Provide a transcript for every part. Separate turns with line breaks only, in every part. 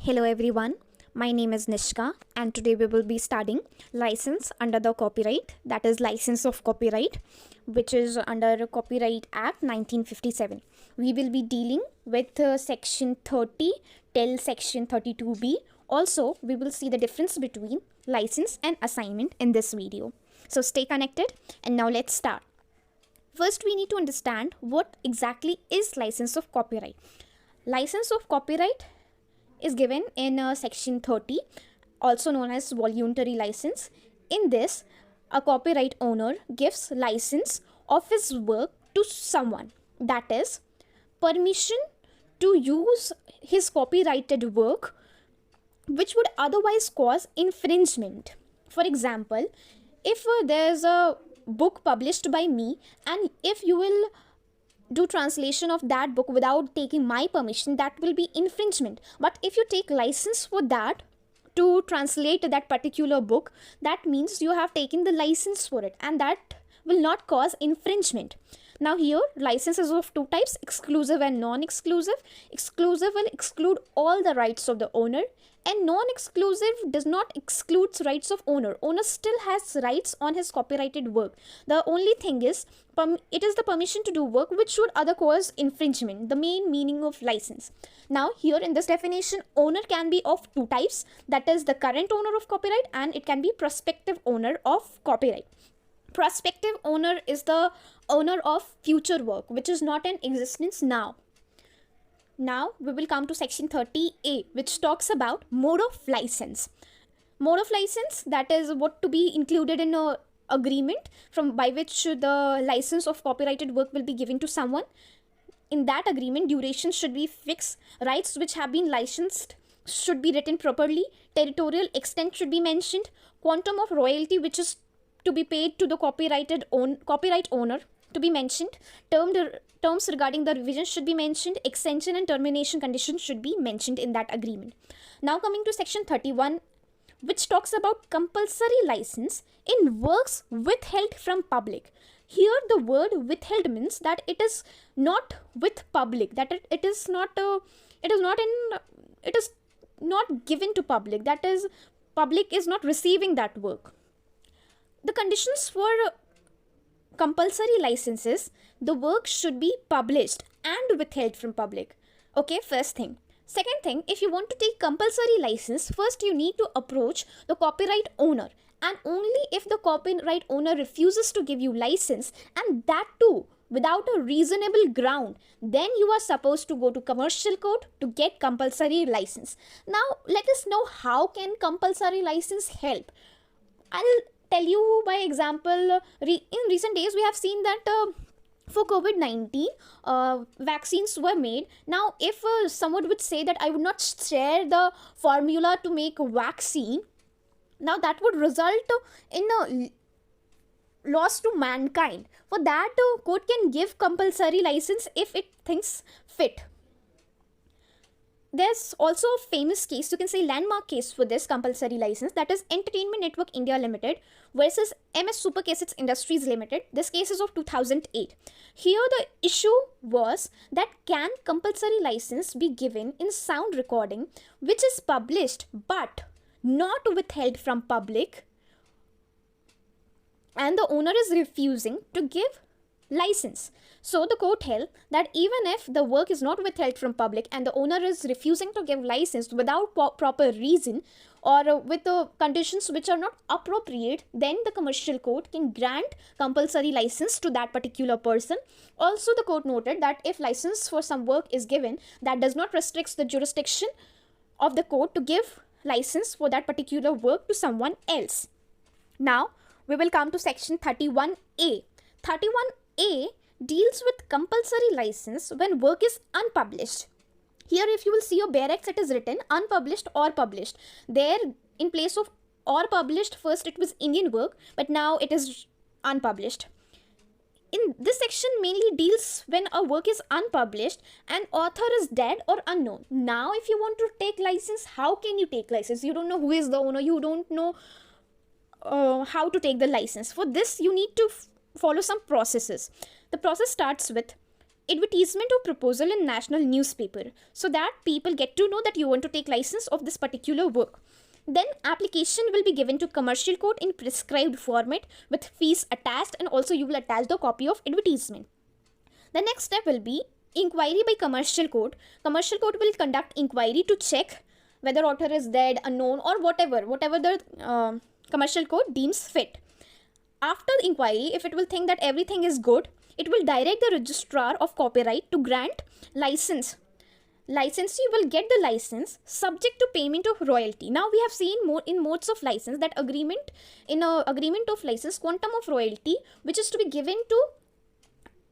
Hello everyone, my name is Nishka and today we will be studying license under the copyright, that is license of copyright, which is under Copyright Act 1957. We will be dealing with section 30 till section 32B. Also, we will see the difference between license and assignment in this video. So stay connected and now let's start. First, we need to understand what exactly is license of copyright. License of copyright is given in section 30, also known as voluntary license. In this, a copyright owner gives license of his work to someone, that is, permission to use his copyrighted work which would otherwise cause infringement. For example, if there's a book published by me and if you will do translation of that book without taking my permission, that will be infringement. But if you take license for that to translate that particular book, that means you have taken the license for it and that will not cause infringement. Now here, license is of two types, exclusive and non-exclusive. Exclusive will exclude all the rights of the owner and non-exclusive does not exclude rights of owner. Owner still has rights on his copyrighted work. The only thing is, it is the permission to do work which would other cause infringement, the main meaning of license. Now here in this definition, owner can be of two types, that is the current owner of copyright and it can be prospective owner of copyright. Prospective owner is the owner of future work which is not in existence now. Now we will come to section 30A, which talks about mode of license. Mode of license, that is what to be included in a agreement by which the license of copyrighted work will be given to someone. In that agreement, duration should be fixed, rights which have been licensed should be written properly, territorial extent should be mentioned, quantum of royalty which is to be paid to the copyright owner to be mentioned, terms regarding the revision should be mentioned, extension and termination conditions should be mentioned in that agreement. Now coming to section 31, which talks about compulsory license in works withheld from public. Here the word withheld means that it is not with public, that it is not given to public, that is, public is not receiving that work. The conditions for compulsory licenses, the work should be published and withheld from public. Okay, first thing. Second thing, if you want to take compulsory license, first you need to approach the copyright owner, and only if the copyright owner refuses to give you license, and that too without a reasonable ground, then you are supposed to go to commercial court to get compulsory license. Now let us know how can compulsory license help. I'll tell you by example. In recent days we have seen that for COVID-19 vaccines were made. Now if someone would say that I would not share the formula to make a vaccine, now that would result in a loss to mankind. For that court can give compulsory license if it thinks fit. There's also a famous case, you can say landmark case for this compulsory license, that is Entertainment Network India Limited versus MS Super Cassettes Industries Limited. This case is of 2008. Here the issue was that can compulsory license be given in sound recording which is published but not withheld from public, and the owner is refusing to give license. So the court held that even if the work is not withheld from public and the owner is refusing to give license without proper reason or with the conditions which are not appropriate, then the commercial court can grant compulsory license to that particular person. Also the court noted that if license for some work is given, that does not restrict the jurisdiction of the court to give license for that particular work to someone else. Now we will come to section 31A. 31A deals with compulsory license when work is unpublished. Here if you will see your barracks, it is written unpublished or published. There in place of or published, first it was Indian work, but now it is unpublished. In this section mainly deals when a work is unpublished and author is dead or unknown. Now if you want to take license, how can you take license? You don't know who is the owner, you don't know how to take the license. For this you need to follow some processes. The process starts with advertisement or proposal in national newspaper, so that people get to know that you want to take license of this particular work. Then application will be given to commercial court in prescribed format with fees attached, and also you will attach the copy of advertisement. The next step will be inquiry by commercial court. Commercial court will conduct inquiry to check whether author is dead, unknown, or whatever the commercial court deems fit. After the inquiry, if it will think that everything is good, it will direct the registrar of copyright to grant license. Licensee will get the license subject to payment of royalty. Now we have seen more in modes of license that agreement of license, quantum of royalty which is to be given to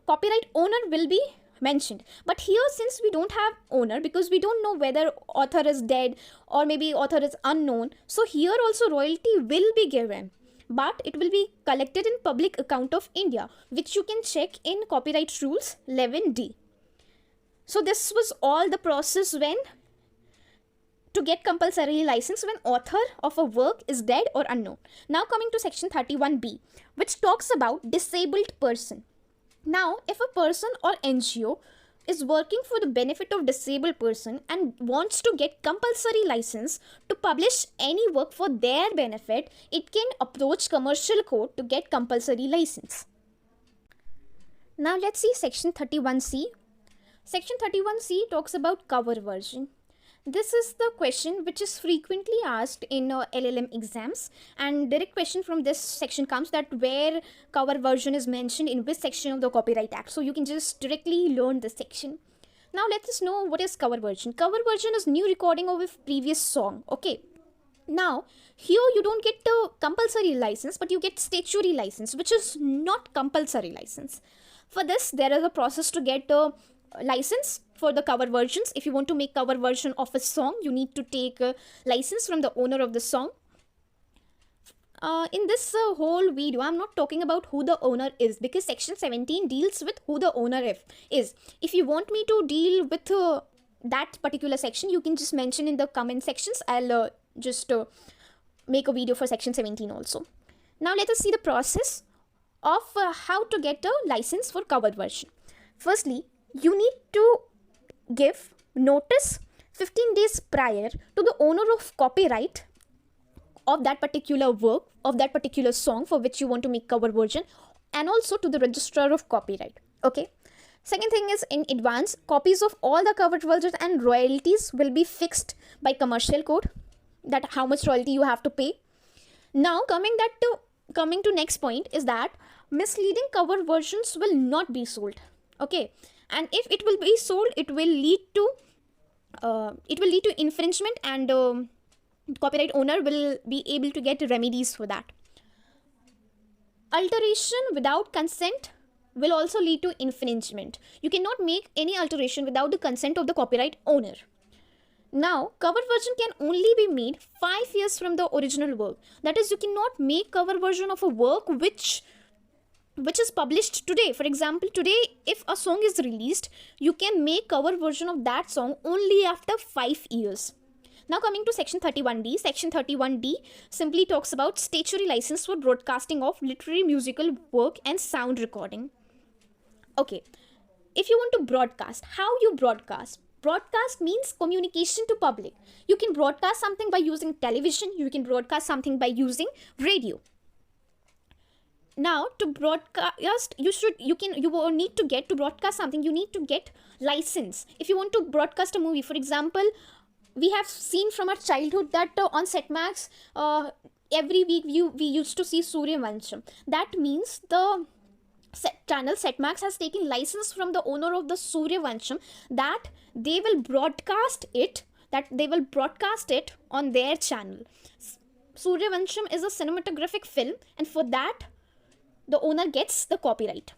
copyright owner will be mentioned. But here, since we don't have owner, because we don't know whether author is dead or maybe author is unknown, so here also royalty will be given, but it will be collected in public account of India, which you can check in copyright rules 11D. So this was all the process when to get compulsory license when author of a work is dead or unknown. Now coming to section 31B, which talks about disabled person. Now, if a person or NGO is working for the benefit of disabled person and wants to get compulsory license to publish any work for their benefit, it can approach commercial court to get compulsory license. Now let's see section 31C. Section 31C talks about cover version. This is the question which is frequently asked in LLM exams, and direct question from this section comes that where cover version is mentioned in which section of the Copyright Act. So you can just directly learn this section. Now let us know what is cover version. Cover version is new recording of a previous song. Okay. Now here you don't get the compulsory license, but you get statutory license, which is not compulsory license. For this, there is a process to get a license for the cover versions. If you want to make cover version of a song, you need to take a license from the owner of the song. In this whole video, I'm not talking about who the owner is, because section 17 deals with who the owner is. If you want me to deal with that particular section, you can just mention in the comment sections. I'll just make a video for section 17 also. Now let us see the process of how to get a license for cover version. Firstly, you need to give notice 15 days prior to the owner of copyright of that particular work, of that particular song for which you want to make cover version, and also to the registrar of copyright. Okay. Second thing is, in advance, copies of all the cover versions and royalties will be fixed by commercial code, that how much royalty you have to pay. Now coming to next point is that misleading cover versions will not be sold. Okay. And if it will be sold, it will lead to infringement, and copyright owner will be able to get remedies for that. Alteration without consent will also lead to infringement. You cannot make any alteration without the consent of the copyright owner. Now, cover version can only be made 5 years from the original work. That is, you cannot make cover version of a work which is published today. For example, today if a song is released, you can make cover version of that song only after 5 years. Now coming to section 31D. Section 31D simply talks about statutory license for broadcasting of literary musical work and sound recording. Okay, if you want to broadcast, how you broadcast? Broadcast means communication to public. You can broadcast something by using television, you can broadcast something by using radio. Now to broadcast, you will need to get, to broadcast something, you need to get license. If you want to broadcast a movie, for example, we have seen from our childhood that on Setmax, every week we used to see Surya Vansham. That means the channel Setmax has taken license from the owner of the Surya Vansham that they will broadcast it on their channel. Surya Vansham is a cinematographic film, and for that the owner gets the copyright.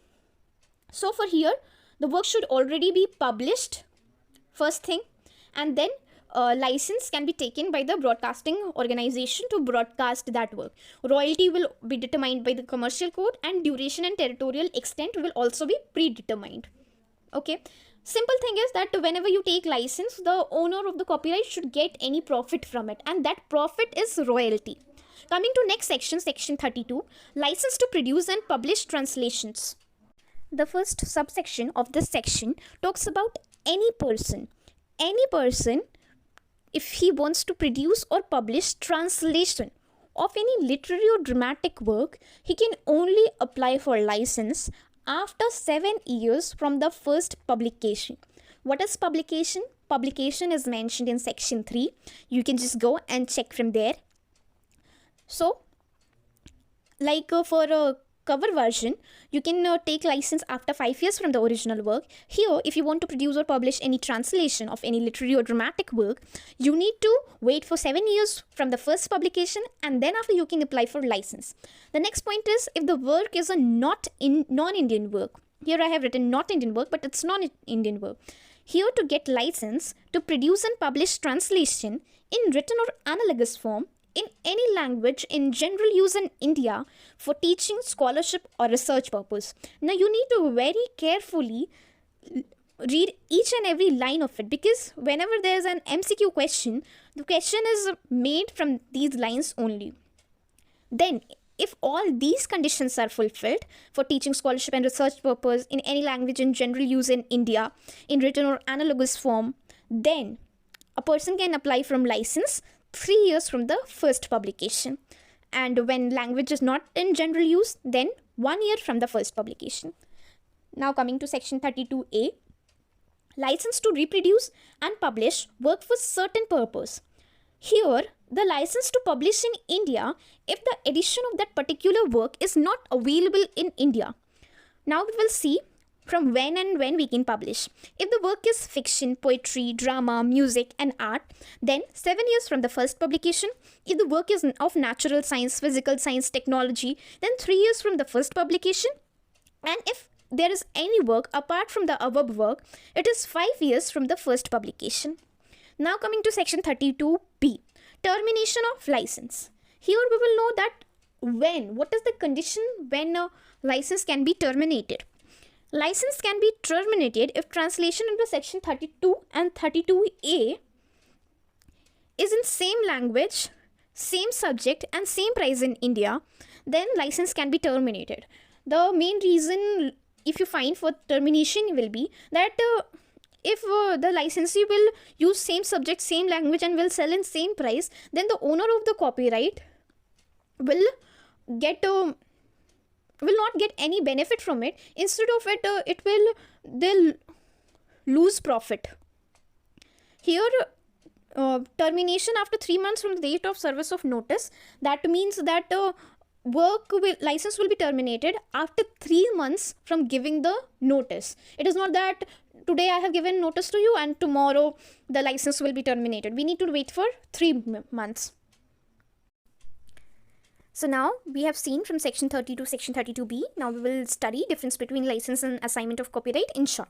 So for here, the work should already be published, first thing, and then license can be taken by the broadcasting organization to broadcast that work. Royalty will be determined by the commercial code, and duration and territorial extent will also be predetermined. Okay. Simple thing is that whenever you take license, the owner of the copyright should get any profit from it, and that profit is royalty. Coming to next section, section 32, license to produce and publish translations. The first subsection of this section talks about any person. Any person, if he wants to produce or publish translation of any literary or dramatic work, he can only apply for license after 7 years from the first publication. What is publication? Publication is mentioned in section 3. You can just go and check from there. So, like for a cover version, you can take license after 5 years from the original work. Here, if you want to produce or publish any translation of any literary or dramatic work, you need to wait for 7 years from the first publication, and then after you can apply for license. The next point is if the work is a non-Indian work. Here I have written not Indian work, but it's non-Indian work. Here, to get license to produce and publish translation in written or analogous form in any language in general use in India for teaching, scholarship or research purpose. Now you need to very carefully read each and every line of it, because whenever there is an MCQ question, the question is made from these lines only. Then if all these conditions are fulfilled for teaching, scholarship and research purpose in any language in general use in India in written or analogous form, then a person can apply from license 3 years from the first publication. And when language is not in general use, then 1 year from the first publication. Now coming to section 32A, license to reproduce and publish work for certain purpose. Here, the license to publish in India if the edition of that particular work is not available in India. Now we will see from when we can publish. If the work is fiction, poetry, drama, music and art, then 7 years from the first publication. If the work is of natural science, physical science, technology, then 3 years from the first publication. And if there is any work apart from the above work, it is 5 years from the first publication. Now coming to section 32B, termination of license. Here we will know that what is the condition when a license can be terminated. License can be terminated if translation under section 32 and 32A is in same language, same subject and same price in India, then license can be terminated. The main reason if you find for termination will be that if the licensee will use same subject, same language and will sell in same price, then the owner of the copyright will not get any benefit from it. Instead of it, they'll lose profit. Here, termination after 3 months from the date of service of notice. That means that license will be terminated after 3 months from giving the notice. It is not that today I have given notice to you and tomorrow the license will be terminated. We need to wait for 3 months. So now we have seen from section 30 to section 32B. Now we will study difference between license and assignment of copyright in short.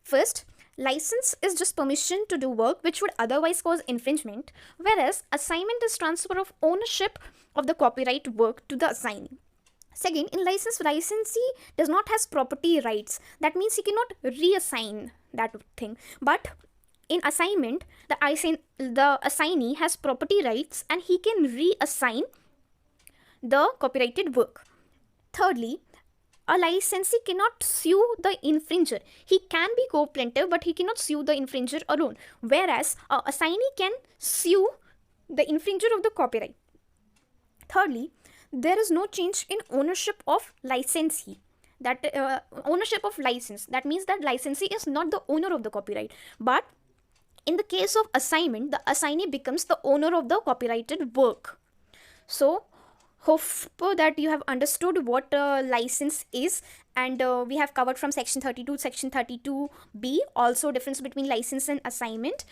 First, license is just permission to do work which would otherwise cause infringement, whereas assignment is transfer of ownership of the copyright work to the assignee. Second, in license, licensee does not has property rights. That means he cannot reassign that thing. But in assignment, the assignee has property rights and he can reassign the copyrighted work. Thirdly, a licensee cannot sue the infringer. He can be co-plaintiff, but he cannot sue the infringer alone. Whereas a assignee can sue the infringer of the copyright. Thirdly, there is no change in ownership of licensee. That ownership of license. That means that licensee is not the owner of the copyright. But in the case of assignment, the assignee becomes the owner of the copyrighted work. So, hope that you have understood what license is, and we have covered from section 32 section 32B also difference between license and assignment.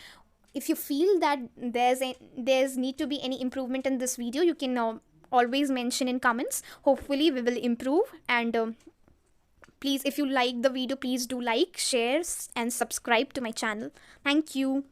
If you feel that there's need to be any improvement in this video, you can always mention in comments. Hopefully we will improve. And please, if you like the video, please do like, share and subscribe to my channel. Thank you.